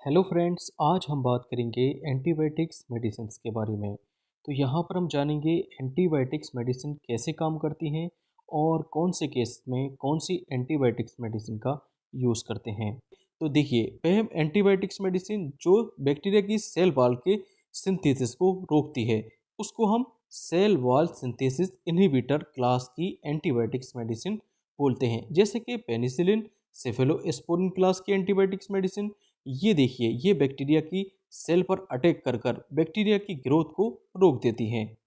Hello friends, आज हम बात करेंगे एंटीबायोटिक्स मेडिसिन्स के बारे में। तो यहाँ पर हम जानेंगे एंटीबायोटिक्स मेडिसिन कैसे काम करती हैं और कौन से केस में कौन सी एंटीबायोटिक्स मेडिसिन का यूज़ करते हैं। तो देखिए, पहले हम एंटीबायोटिक्स मेडिसिन जो बैक्टीरिया की सेल वॉल के सिंथेसिस को रोकती है, उसको हम cell wall synthesis inhibitor class की एंटीबायोटिक्स मेडिसिन बोलते हैं। जैसे कि पेनिसिलिन, सेफेलोस्पोरिन क्लास की एंटीबायोटिक्स मेडिसिन। ये देखिए, ये बैक्टीरिया की सेल पर अटैक कर कर बैक्टीरिया की ग्रोथ को रोक देती हैं।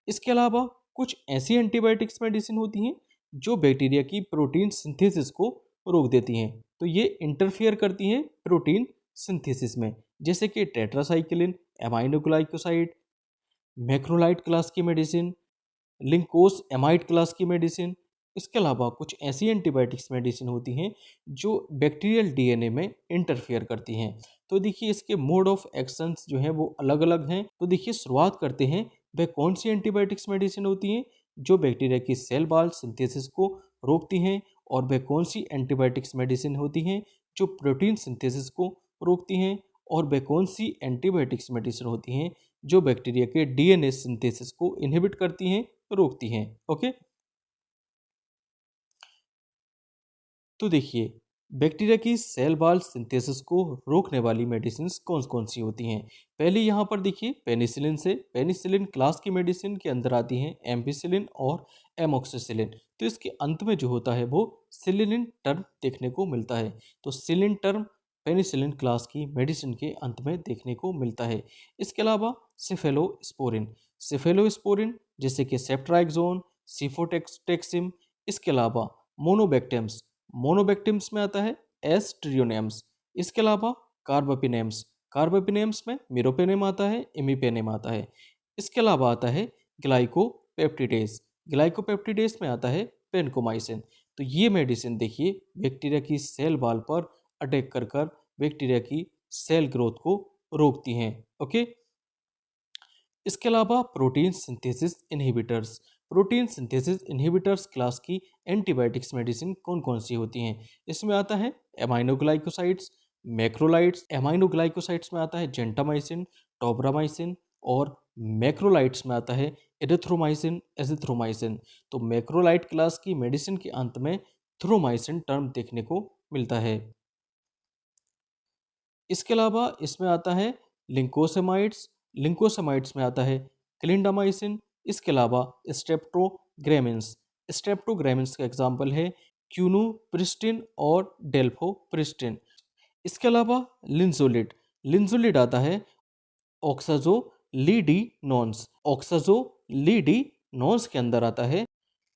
इसके अलावा कुछ ऐसी एंटीबायोटिक्स मेडिसिन होती हैं जो बैक्टीरिया की प्रोटीन सिंथेसिस को रोक देती हैं। तो ये इंटरफियर करती हैं प्रोटीन सिंथेसिस में, जैसे कि टेट्रासाइक्लिन, एमाइनोग्लाइकोसाइड, मैक्रोलाइड क्लास की मेडिसिन, लिंकोस एमाइड क्लास की मेडिसिन। इसके अलावा कुछ ऐसी एंटीबायोटिक्स मेडिसिन होती हैं जो बैक्टीरियल डीएनए में इंटरफेयर करती हैं। तो देखिए, इसके मोड ऑफ एक्शंस जो हैं वो अलग अलग हैं। तो देखिए, शुरुआत करते हैं, वह कौन सी एंटीबायोटिक्स मेडिसिन होती हैं जो बैक्टीरिया की सेल वॉल सिंथेसिस को रोकती हैं, और वह कौन सी एंटीबायोटिक्स मेडिसिन होती हैं जो प्रोटीन सिंथेसिस को रोकती हैं, और वह कौन सी एंटीबायोटिक्स मेडिसिन होती हैं जो बैक्टीरिया के डीएनए सिंथेसिस को इनहिबिट करती हैं, रोकती हैं। ओके, तो देखिए, बैक्टीरिया की सेल वॉल सिंथेसिस को रोकने वाली मेडिसिन कौन कौन सी होती हैं। पहले यहाँ पर देखिए, पेनिसिलिन से पेनिसिलिन क्लास की मेडिसिन के अंदर आती हैं एम्पिसिलिन और एमोक्सिसिलिन। तो इसके अंत में जो होता है वो सिलिनिन टर्म देखने को मिलता है। तो सिलिन टर्म पेनिसिलिन क्लास की मेडिसिन के अंत में देखने को मिलता है। इसके अलावा सिफेलोस्पोरिन, सिफेलोस्पोरिन जैसे कि सेफ्ट्राइक्सोन, सीफोटेक्सिम। इसके अलावा मोनोबैक्टेम्स, मोनोबैक्टीम्स में आता है एस्ट्रियोनेम्स। इसके अलावा कार्बापिनेम्स, कार्बापिनेम्स में मिरोपेनेम आता है, इमिपेनेम आता है। इसके अलावा आता है ग्लाइकोपेप्टिडेज, ग्लाइकोपेप्टिडेज में आता है पेनकोमाइसिन। तो ये मेडिसिन देखिए, बैक्टीरिया की सेल वॉल पर अटैक कर कर बैक्टीरिया की सेल ग्रोथ को रोकती हैं। ओके, इसके अलावा protein synthesis inhibitors, protein synthesis inhibitors class की एंटीबायोटिक्स मेडिसिन कौन कौन सी होती हैं। इसमें आता है एमाइनोग्लाइकोसाइड्स, मैक्रोलाइट्स। एमाइनोग्लाइकोसाइड्स में आता है जेंटामाइसिन, टोब्रामाइसिन, और मैक्रोलाइट्स में आता है एरिथ्रोमाइसिन, एजिथ्रोमाइसिन। तो मैक्रोलाइट क्लास की मेडिसिन के अंत में थ्रोमाइसिन टर्म देखने को मिलता है। इसके अलावा इसमें आता है लिंकोसेमाइड्स, लिंकोसेमाइड्स में आता है क्लिंडामाइसिन। इसके अलावा स्ट्रेप्टोग्रामिन्स, स्ट्रेप्टोग्रामिन्स का एग्जाम्पल है क्यूनोप्रिस्टिन और डेल्फोप्रिस्टिन। इसके अलावा लिंजोलिड, लिंजोलिड आता है ऑक्साजोलिडीनोन्स, ऑक्साजोलिडीनोन्स के अंदर आता है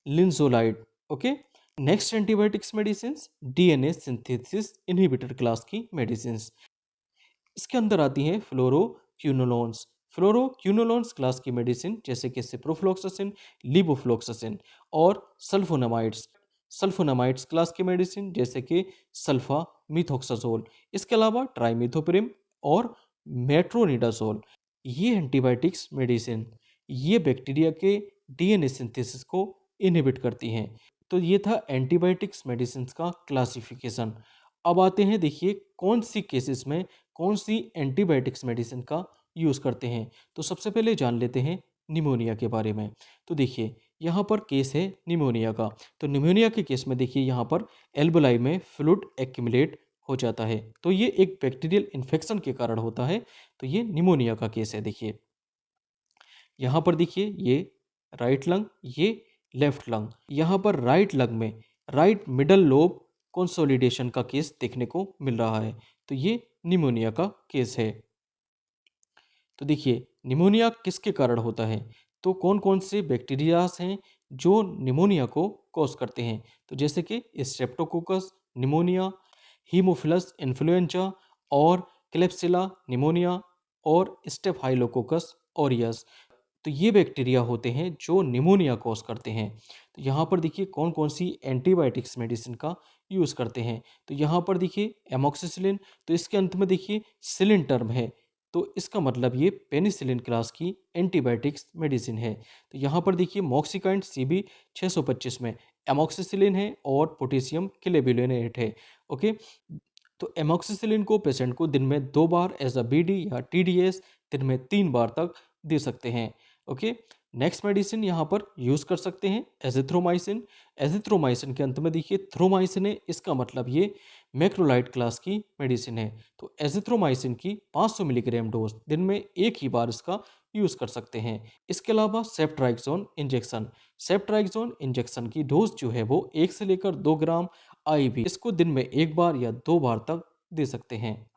linezolid. Okay, next antibiotics medicine DNA synthesis inhibitor class की मेडिसिन। इसके अंदर आती हैं फ्लोरोक्यूनोलोन्स, फ्लोरोक्यूनोलोन्स क्लास की मेडिसिन जैसे कि सिप्रोफ्लोक्सासिन, लीवोफ्लोक्सासिन, और सल्फोनामाइड्स, सल्फोनामाइड्स क्लास की मेडिसिन जैसे कि सल्फा मिथोक्साजोल। इसके अलावा ट्राइमिथोप्रिम और मेट्रोनिडाजोल। ये एंटीबायोटिक्स मेडिसिन ये बैक्टीरिया के डीएनए सिंथेसिस को इनहिबिट करती हैं। तो ये था एंटीबायोटिक्स मेडिसिन का क्लासिफिकेशन। अब आते हैं, देखिए कौन सी केसेस में कौन सी एंटीबायोटिक्स मेडिसिन का यूज़ करते हैं। तो सबसे पहले जान लेते हैं निमोनिया के बारे में। तो देखिए, यहाँ पर केस है निमोनिया का। तो निमोनिया के केस में देखिए, यहाँ पर एल्बोलाई में फ्लूइड एक्यूमुलेट हो जाता है। तो ये एक बैक्टीरियल इन्फेक्शन के कारण होता है। तो ये निमोनिया का केस है। देखिए, यहाँ पर देखिए, ये राइट लंग, ये लेफ्ट लंग। यहाँ पर राइट लंग में राइट मिडल लोब कंसोलिडेशन का केस देखने को मिल रहा है। तो ये निमोनिया का केस है। तो देखिए, निमोनिया किसके कारण होता है। तो कौन कौन से बैक्टीरियाज हैं जो निमोनिया को कॉज करते हैं। तो जैसे कि स्ट्रेप्टोकोकस निमोनिया, हीमोफिलस इन्फ्लुएंजा, और क्लेप्सिला निमोनिया, और स्टेफाइलोकोकस ऑरियस। तो ये बैक्टीरिया होते हैं जो निमोनिया कॉज करते हैं। तो यहाँ पर देखिए, कौन कौन सी एंटीबायोटिक्स मेडिसिन का यूज़ करते हैं। तो यहाँ पर देखिए एमोक्सिसिलिन, तो इसके अंत में देखिए सिलिन टर्म है। तो इसका मतलब ये पेनिसिलिन क्लास की एंटीबायोटिक्स मेडिसिन है। तो यहाँ पर देखिए मॉक्सिकाइंड CB 625 में एमोक्सिसिलिन है और पोटेशियम क्लेबुलिनेट है। ओके, तो एमॉक्सिसिलिन को पेशेंट को दिन में 2 बार एज अ बीडी या टीडीएस दिन में 3 बार तक दे सकते हैं। ओके, नेक्स्ट मेडिसिन यहाँ पर यूज़ कर सकते हैं एजिथ्रोमाइसिन। एजिथ्रोमाइसिन के अंत में देखिए थ्रोमाइसिन है, इसका मतलब ये मैक्रोलाइड क्लास की मेडिसिन है। तो एजिथ्रोमाइसिन की 500 मिलीग्राम डोज दिन में एक ही बार इसका यूज़ कर सकते हैं। इसके अलावा सेफ्ट्राइक्सोन इंजेक्शन, सेफ्ट्राइक्सोन इंजेक्शन की डोज जो है वो 1 से लेकर 2 ग्राम आईवी, इसको दिन में एक बार या 2 बार तक दे सकते हैं।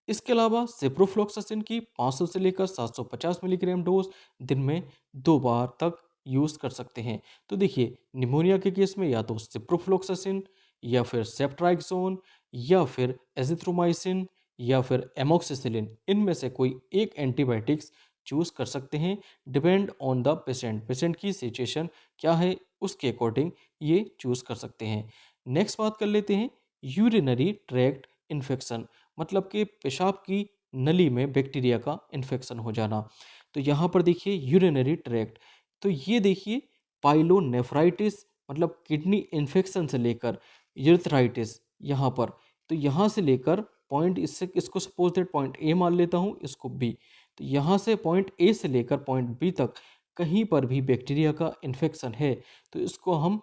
इसके अलावा सिप्रोफ्लॉक्सासिन की 500 से लेकर 750 मिलीग्राम डोज दिन में 2 बार तक यूज़ कर सकते हैं। तो देखिए निमोनिया के केस में या तो सिप्रोफ्लॉक्सासिन या फिर सेफ्ट्राइक्सोन या फिर एजिथ्रोमाइसिन या फिर एमॉक्सिसिलिन, इनमें से कोई एक एंटीबायोटिक्स चूज़ कर सकते हैं। Depend on the patient, patient की सिचुएशन क्या है उसके अकॉर्डिंग ये चूज़ कर सकते हैं। नेक्स्ट बात कर लेते हैं यूरिनरी ट्रैक्ट इन्फेक्शन, मतलब कि पेशाब की नली में बैक्टीरिया का इन्फेक्शन हो जाना। तो यहाँ पर देखिए यूरिनरी ट्रैक्ट, तो ये देखिए पाइलोनेफ्राइटिस मतलब किडनी इन्फेक्शन से लेकर यूरेथ्राइटिस यहाँ पर, तो यहाँ से लेकर पॉइंट इसको सपोज दैट पॉइंट ए मान लेता हूँ, इसको बी, तो यहाँ से पॉइंट ए से लेकर पॉइंट बी तक कहीं पर भी बैक्टीरिया का इन्फेक्शन है तो इसको हम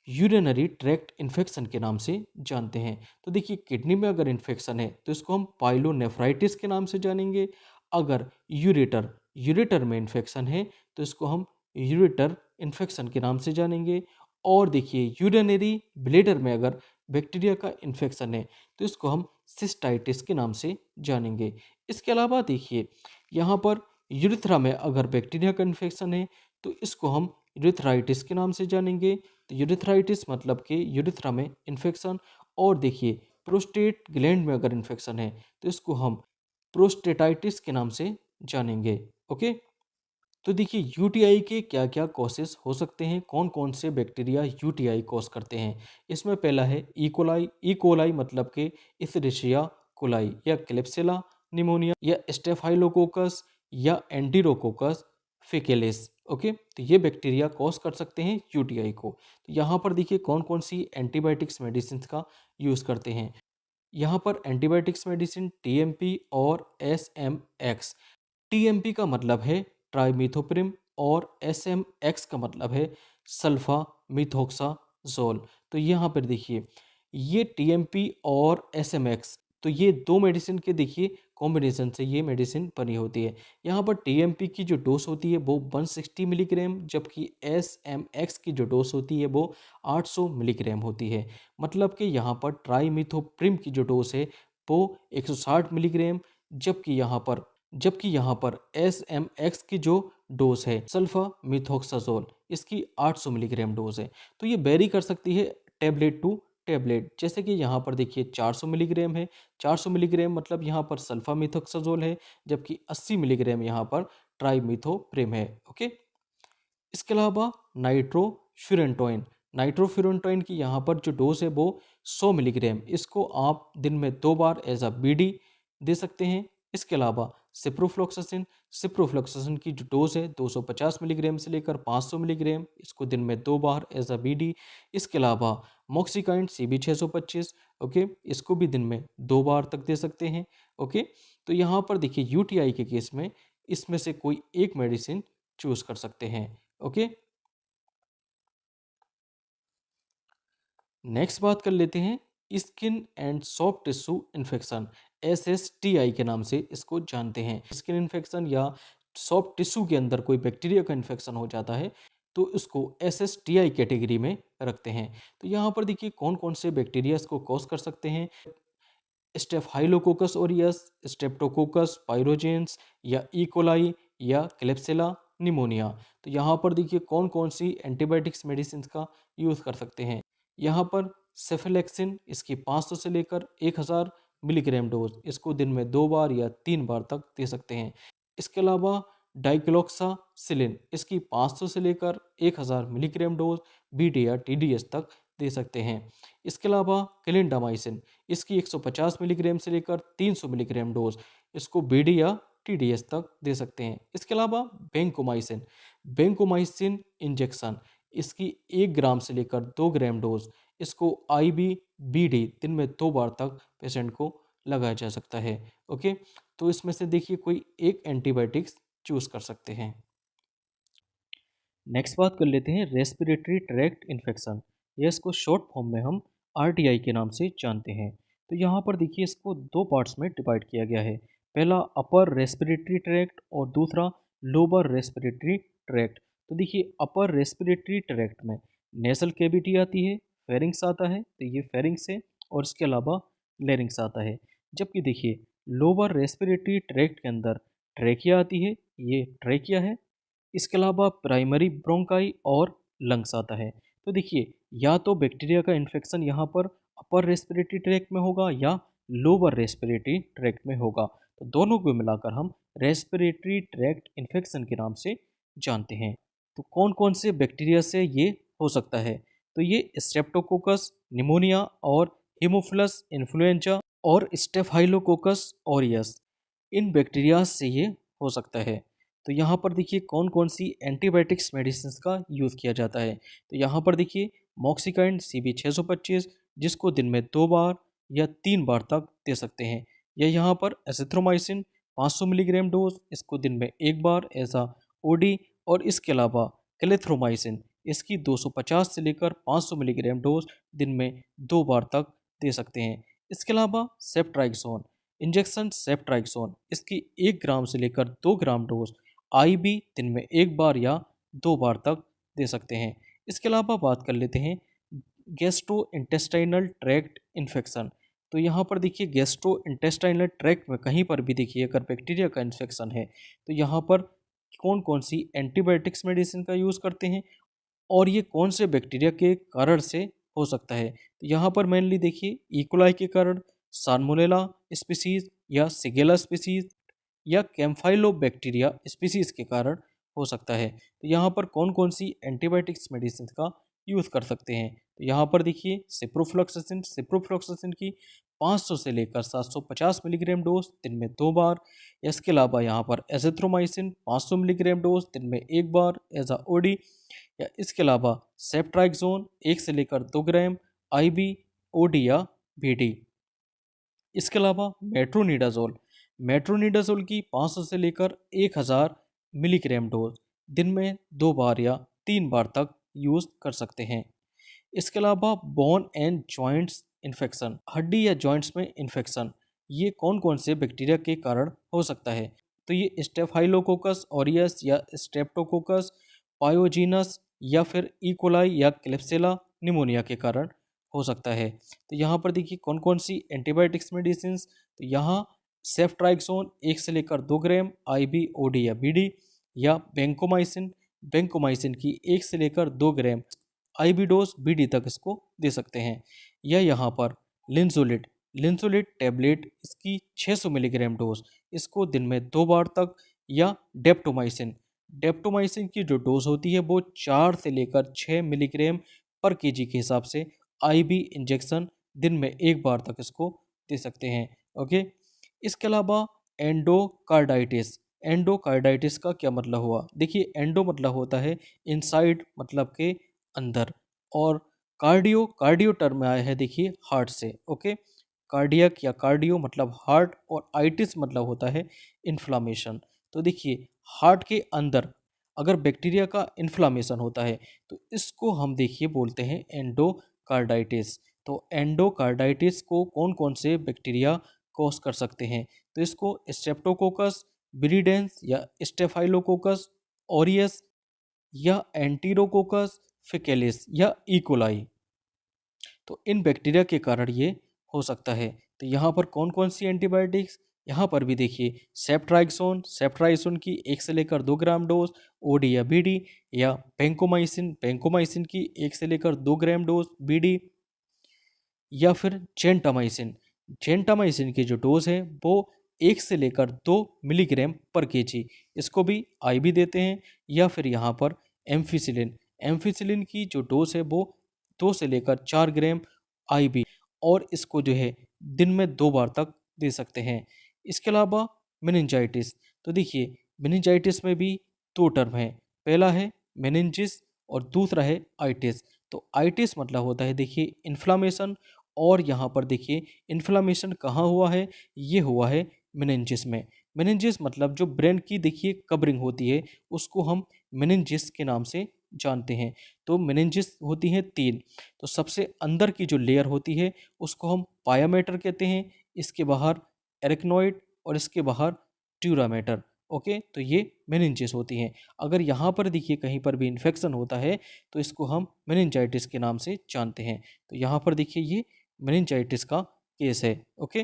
यूरिनरी ट्रैक्ट इन्फेक्शन के नाम से जानते हैं। तो देखिए किडनी में अगर इन्फेक्शन है तो इसको हम पाइलोनेफ्राइटिस के नाम से जानेंगे। अगर यूरेटर यूरेटर में इन्फेक्शन है तो इसको हम यूरेटर इन्फेक्शन के नाम से जानेंगे। और देखिए यूरिनरी ब्लेडर में अगर बैक्टीरिया का इन्फेक्शन है तो इसको हम सिस्टाइटिस के नाम से जानेंगे। इसके अलावा देखिए यहाँ पर यूरिथ्रा में अगर बैक्टीरिया का इन्फेक्शन है तो इसको हम यूरिथ्राइटिस के नाम से जानेंगे। तो यूरिथ्राइटिस मतलब कि यूरिथ्रा में इन्फेक्शन। और देखिए प्रोस्टेट ग्लैंड में अगर इन्फेक्शन है तो इसको हम प्रोस्टेटाइटिस के नाम से जानेंगे। ओके, तो देखिए यूटीआई के क्या क्या कॉसेस हो सकते हैं, कौन कौन से बैक्टीरिया यूटीआई कॉज करते हैं। इसमें पहला है ई कोलाई मतलब कि इथेरिशिया कोलाई या क्लेप्सिला निमोनिया या स्टेफाइलोकोकस या एंटीरोकोकस फेकेलिस। ओके, तो ये बैक्टीरिया कॉज कर सकते हैं यूटीआई को। तो यहाँ पर देखिए कौन कौन सी एंटीबायोटिक्स मेडिसिन का यूज़ करते हैं। यहाँ पर एंटीबायोटिक्स मेडिसिन टीएमपी और एसएमएक्स। टीएमपी का मतलब है ट्राइमीथोप्रिम और एसएमएक्स का मतलब है सल्फा मिथोक्साजोल। तो यहाँ पर देखिए ये टीएमपी और एसएमएक्स, तो ये दो मेडिसिन के देखिए कॉम्बिनेशन से ये मेडिसिन बनी होती है। यहाँ पर टीएमपी की जो डोज होती है वो 160 मिलीग्राम, जबकि एसएमएक्स की जो डोज होती है वो 800 मिलीग्राम होती है। मतलब कि यहाँ पर ट्राइमीथोप्रिम की जो डोज है वो 160 मिलीग्राम, जबकि यहाँ पर एस एम एक्स की जो डोज है सल्फा मिथोक्साजोल, इसकी 800 मिलीग्राम डोज है। तो ये वेरी कर सकती है टैबलेट टू टैबलेट। जैसे कि यहाँ पर देखिए 400 मिलीग्राम है, 400 मिलीग्राम मतलब यहाँ पर सल्फा मिथोक्साजोल है, जबकि 80 मिलीग्राम यहाँ पर ट्राइमिथोप्रिम है। ओके, इसके अलावा नाइट्रोफ्यूरेंटोइन, नाइट्रोफ्यूरेंटोइन की यहाँ पर जो डोज है वो 100 मिलीग्राम, इसको आप दिन में 2 बार एज अ बीडी दे सकते हैं। इसके अलावा सिप्रोफ्लॉक्सासिन, सिप्रोफ्लॉक्सासिन की जो डोज है 250 मिलीग्राम से लेकर 500 मिलीग्राम, इसको दिन में 2 बार एज अ बीडी। इसके अलावा मॉक्सिकाइंड CB 625, ओके, इसको भी दिन में 2 बार तक दे सकते हैं। ओके, तो यहाँ पर देखिए यूटीआई के केस में इसमें से कोई एक मेडिसिन चूज कर सकते हैं। ओके, नेक्स्ट बात कर लेते हैं skin and soft tissue infection, SSTI के नाम से इसको जानते हैं। स्किन इन्फेक्शन या सॉफ्ट टिश्यू के अंदर कोई बैक्टीरिया का इन्फेक्शन हो जाता है तो इसको SSTI कैटेगरी में रखते हैं। तो यहाँ पर देखिए कौन कौन से बैक्टीरिया इसको कॉज कर सकते हैं। स्टेफाइलोकोकस ओरियस, स्ट्रेप्टोकोकस पाइरोजेंस या कोलाई या क्लेप्सिला निमोनिया। तो यहाँ पर देखिए कौन कौन सी एंटीबायोटिक्स मेडिसिन का यूज़ कर सकते हैं। यहाँ पर सेफेलेक्सिन, इसकी 500 से लेकर 1000 मिलीग्राम डोज, इसको दिन में 2 बार या 3 बार तक दे सकते हैं। इसके अलावा डाइक्लोक्सासिलिन, इसकी 500 से लेकर 1000 मिलीग्राम डोज BD या TDS तक दे सकते हैं। इसके अलावा क्लिंडामाइसिन, इसकी 150 मिलीग्राम से लेकर 300 मिलीग्राम डोज, इसको BD या TDS तक दे सकते हैं। इसके अलावा बेंकोमाइसिन, बेंकोमाइसिन इंजेक्शन, इसकी 1 ग्राम से लेकर 2 ग्राम डोज इसको आईबी बीडी दिन में 2 बार तक पेशेंट को लगाया जा सकता है। ओके, तो इसमें से देखिए कोई एक एंटीबायोटिक्स चूज कर सकते हैं। नेक्स्ट बात कर लेते हैं रेस्पिरेटरी ट्रैक्ट इन्फेक्शन, या इसको शॉर्ट फॉर्म में हम आरटीआई के नाम से जानते हैं। तो यहाँ पर देखिए इसको दो पार्ट्स में डिवाइड किया गया है। पहला अपर रेस्पिरेटरी ट्रैक्ट और दूसरा लोअर रेस्पिरेटरी ट्रैक्ट। तो देखिए अपर रेस्पिरेटरी ट्रैक्ट में नेसल कैविटी आती है, फेरिंग्स आता है, तो ये फेरिंग्स है, और इसके अलावा लेरिंग्स आता है। जबकि देखिए लोअर रेस्पिरेटरी ट्रैक्ट के अंदर ट्रैकिया आती है, ये ट्रैकिया है। इसके अलावा प्राइमरी ब्रोंकाई और लंग्स आता है। तो देखिए या तो बैक्टीरिया का इन्फेक्शन यहाँ पर अपर रेस्पिरेटरी ट्रैक्ट में होगा या लोअर रेस्पिरेटरी ट्रैक्ट में होगा। तो दोनों को मिलाकर हम रेस्पिरेटरी ट्रैक्ट इन्फेक्शन के नाम से जानते हैं। तो कौन कौन से बैक्टीरिया से ये हो सकता है? तो ये स्ट्रेप्टोकोकस, निमोनिया और हीमोफिलस इन्फ्लुएंजा और स्टेफाइलोकोकस ऑरियस, इन बैक्टीरिया से ये हो सकता है। तो यहाँ पर देखिए कौन कौन सी एंटीबायोटिक्स मेडिसिन का यूज़ किया जाता है। तो यहाँ पर देखिए मॉक्सिकाइंड CB 625, जिसको दिन में 2 बार या 3 बार तक दे सकते हैं। या यहाँ पर एजिथ्रोमाइसिन 500 मिलीग्राम डोज, इसको दिन में 1 बार एज आ ओडी। और इसके अलावा क्लेथ्रोमाइसिन, इसकी 250 से लेकर 500 मिलीग्राम डोज दिन में 2 बार तक दे सकते हैं। इसके अलावा सेफ्ट्राइक्सोन इंजेक्शन, सेफ्ट्राइक्सोन इसकी 1 ग्राम से लेकर 2 ग्राम डोज आईबी दिन में 1 बार या 2 बार तक दे सकते हैं। इसके अलावा बात कर लेते हैं गैस्ट्रो इंटेस्टाइनल ट्रैक्ट इन्फेक्शन। तो यहाँ पर देखिए गैस्ट्रो इंटेस्टाइनल ट्रैक्ट में कहीं पर भी देखिए अगर बैक्टीरिया का इन्फेक्शन है तो यहाँ पर कौन कौन सी एंटीबायोटिक्स मेडिसिन का यूज़ करते हैं और ये कौन से बैक्टीरिया के कारण से हो सकता है। तो यहाँ पर मेनली देखिए इकोलाई के कारण, साल्मोनेला स्पीसीज या सिगेला स्पीसीज या कैम्फाइलोबैक्टीरिया स्पीसीज के कारण हो सकता है। तो यहाँ पर कौन कौन सी एंटीबायोटिक्स मेडिसिन का यूज़ कर सकते हैं। तो यहाँ पर देखिए सिप्रोफ्लॉक्सासिन की 500 से लेकर 750 मिलीग्राम डोज दिन में 2 बार। इसके अलावा यहाँ पर एजिथ्रोमाइसिन 500 मिलीग्राम डोज दिन में 1 बार एज आ ओडी। या इसके अलावा सेफ्ट्राइक्सोन 1 से लेकर 2 ग्राम आईबी, ओडी या बीडी। इसके अलावा मेट्रोनिडाजोल की 500 से लेकर 1000 मिलीग्राम डोज दिन में 2 बार या 3 बार तक यूज़ कर सकते हैं। इसके अलावा बोन एंड जॉइंट्स इन्फेक्शन, हड्डी या जॉइंट्स में इन्फेक्शन, ये कौन कौन से बैक्टीरिया के कारण हो सकता है। तो ये स्टेफाइलोकोकस ऑरियस या स्ट्रेप्टोकोकस पायोजीनस या फिर इकोलाई या क्लेप्सिला निमोनिया के कारण हो सकता है। तो यहाँ पर देखिए कौन कौन सी एंटीबायोटिक्स मेडिसिन। तो यहाँ सेफ्ट्राइक्सोन 1 से लेकर 2 ग्राम आईबी, ओडी या बीडी। या बेंकोमाइसिन की 1 से लेकर 2 ग्राम आईबी डोज बीडी तक इसको दे सकते हैं। या यहाँ पर लिंसोलिड टैबलेट, इसकी 600 मिलीग्राम डोज, इसको दिन में 2 बार तक। या डेप्टोमाइसिन की जो डोज होती है वो 4 से लेकर 6 मिलीग्राम पर केजी के हिसाब से आईबी इंजेक्शन दिन में 1 बार तक इसको दे सकते हैं। ओके, इसके अलावा एंडोकार्डाइटिस का क्या मतलब हुआ। देखिए एंडो मतलब होता है इनसाइड, मतलब के अंदर, और कार्डियो टर्म में आया है देखिए हार्ट से। ओके, कार्डियक या कार्डियो मतलब हार्ट, और आइटिस मतलब होता है इन्फ्लामेशन। तो देखिए हार्ट के अंदर अगर बैक्टीरिया का इन्फ्लामेशन होता है तो इसको हम देखिए बोलते हैं एंडोकार्डाइटिस। तो एंडोकार्डाइटिस को कौन कौन से बैक्टीरिया कॉज कर सकते हैं। तो इसको स्ट्रेप्टोकोकस विरिडेंस या स्टेफाइलोकोकस ऑरियस या एंटीरोकोकस फिकेलिस या इकोलाई, तो इन बैक्टीरिया के कारण ये हो सकता है। तो यहाँ पर कौन कौन सी एंटीबायोटिक्स, यहाँ पर भी देखिए सेफ्ट्राइसोन की 1 से लेकर 2 ग्राम डोज ओडी या बीडी। या बेंकोमाइसिन की 1 से लेकर 2 ग्राम डोज बीडी। या फिर जेंटामाइसिन की जो डोज है वो 1 से लेकर 2 मिलीग्राम पर केजी, इसको भी आईबी देते हैं। या फिर यहाँ पर एम्फिसिलिन की जो डोज है वो 2 से लेकर 4 ग्राम आईबी, और इसको जो है दिन में 2 बार तक दे सकते हैं। इसके अलावा मेनिंजाइटिस, तो देखिए मेनिंजाइटिस में भी 2 टर्म है। पहला है मेनिंजिस और दूसरा है आइटिस। तो आइटिस मतलब होता है देखिए इन्फ्लामेशन, और यहाँ पर देखिए इन्फ्लामेशन कहाँ हुआ है, ये हुआ है मेनिंजिस में। मेनिंजिस मतलब जो ब्रेन की देखिए कवरिंग होती है उसको हम मेनिंजिस के नाम से जानते हैं। तो मेनिंजिस होती हैं तीन। तो सबसे अंदर की जो लेयर होती है उसको हम पायामेटर कहते हैं, इसके बाहर एरिकनॉइड और इसके बाहर ट्यूरामेटर। ओके, तो ये मेनिंजिस होती हैं। अगर यहाँ पर देखिए कहीं पर भी इन्फेक्शन होता है तो इसको हम मेनिंजाइटिस के नाम से जानते हैं। तो यहाँ पर देखिए ये मेनिंजाइटिस का केस है। ओके,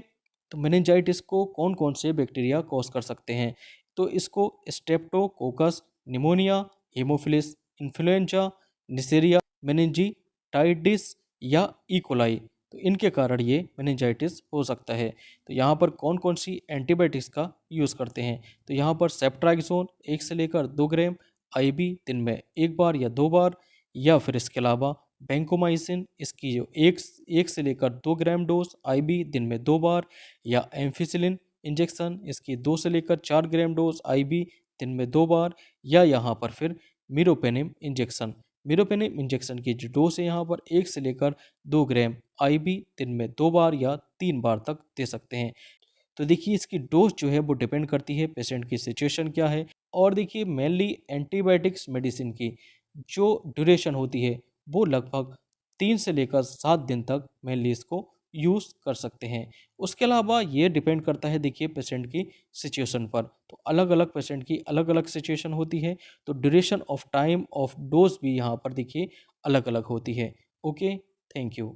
तो मेनिंजाइटिस को कौन कौन से बैक्टीरिया कॉज कर सकते हैं? तो इसको Streptococcus, pneumonia, Haemophilus influenza, Neisseria meningitis या इकोलाई, तो इनके कारण ये मेनिंजाइटिस हो सकता है। तो यहाँ पर कौन कौन सी एंटीबायोटिक्स का यूज़ करते हैं? तो यहाँ पर सेफ्ट्राइक्सोन 1 से लेकर 2 ग्राम आईबी दिन में 1 बार या 2 बार, या फिर इसके अलावा बैंकोमाइसिन, इसकी जो एक से लेकर 2 ग्राम डोज आईबी दिन में 2 बार, या एम्फिसिलिन इंजेक्शन, इसकी 2 से लेकर 4 ग्राम डोज आईबी दिन में 2 बार, या यहाँ पर फिर मीरोपेनिम इंजेक्शन। मीरोपेनिम इंजेक्शन की जो डोज है यहाँ पर 1 से लेकर 2 ग्राम आईबी दिन में 2 बार या 3 बार तक दे सकते हैं। तो देखिए इसकी डोज जो है वो डिपेंड करती है पेशेंट की सिचुएशन क्या है। और देखिए मेनली एंटीबायोटिक्स मेडिसिन की जो ड्यूरेशन होती है वो लगभग 3 से लेकर 7 दिन तक मेनली इसको यूज़ कर सकते हैं। उसके अलावा ये डिपेंड करता है देखिए पेशेंट की सिचुएशन पर। तो अलग अलग पेशेंट की अलग अलग सिचुएशन होती है, तो duration of time of dose भी यहाँ पर देखिए अलग अलग होती है। Okay, thank you.